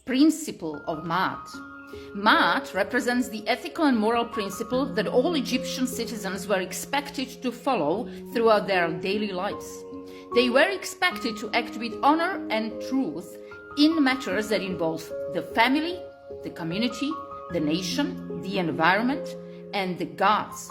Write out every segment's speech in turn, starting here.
principle of Maat. Maat represents the ethical and moral principle that all Egyptian citizens were expected to follow throughout their daily lives. They were expected to act with honor and truth in matters that involve the family, the community, the nation, the environment, and the gods.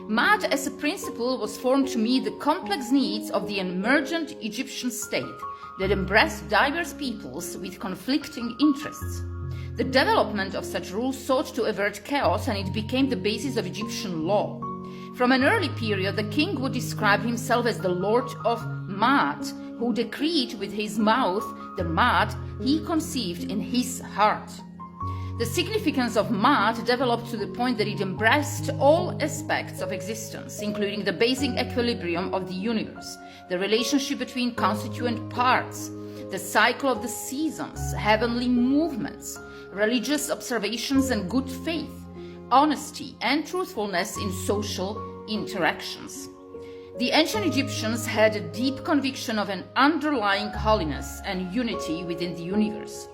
Maat as a principle was formed to meet the complex needs of the emergent Egyptian state that embraced diverse peoples with conflicting interests. The development of such rules sought to avert chaos, and it became the basis of Egyptian law. From an early period, the king would describe himself as the Lord of Maat, who decreed with his mouth the Maat he conceived in his heart. The significance of Maat developed to the point that it embraced all aspects of existence, including the basic equilibrium of the universe, the relationship between constituent parts, the cycle of the seasons, heavenly movements, religious observations and good faith, honesty and truthfulness in social interactions. The ancient Egyptians had a deep conviction of an underlying holiness and unity within the universe.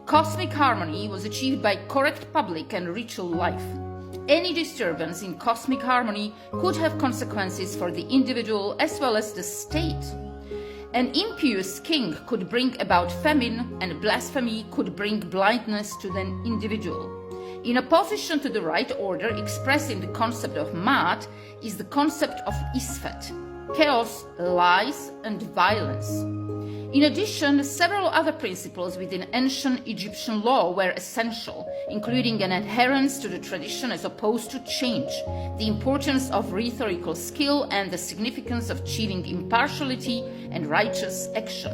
Cosmic harmony was achieved by correct public and ritual life. Any disturbance in cosmic harmony could have consequences for the individual as well as the state. An impious king could bring about famine, and blasphemy could bring blindness to the individual. In opposition to the right order expressed in the concept of Maat is the concept of Isfet, chaos, lies, and violence. In addition, several other principles within ancient Egyptian law were essential, including an adherence to the tradition as opposed to change, the importance of rhetorical skill, and the significance of achieving impartiality and righteous action.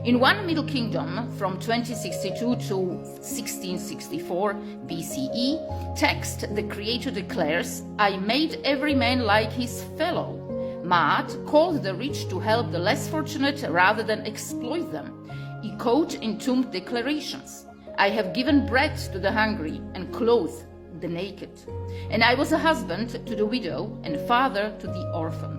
In one Middle Kingdom, from 2062 to 1664 BCE, text, the Creator declares, "I made every man like his fellow." Maat called the rich to help the less fortunate rather than exploit them. He quoted entombed declarations, "I have given bread to the hungry and clothed the naked. And I was a husband to the widow and father to the orphan."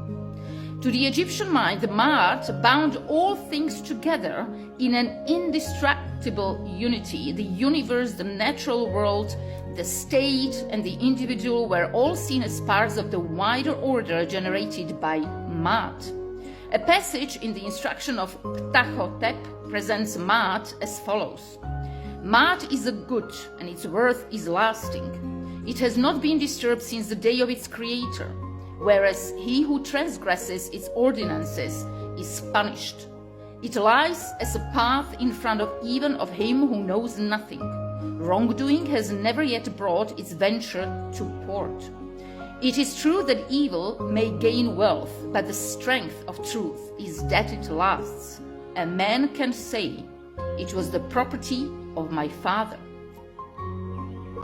To the Egyptian mind, the Maat bound all things together in an indestructible unity. The universe, the natural world, the state, and the individual were all seen as parts of the wider order generated by Maat. A passage in the instruction of Ptahhotep presents Maat as follows: "Maat is a good, and its worth is lasting. It has not been disturbed since the day of its creator, whereas he who transgresses its ordinances is punished. It lies as a path in front of even of him who knows nothing. Wrongdoing has never yet brought its venture to port. It is true that evil may gain wealth, but the strength of truth is that it lasts. A man can say, 'It was the property of my father.'"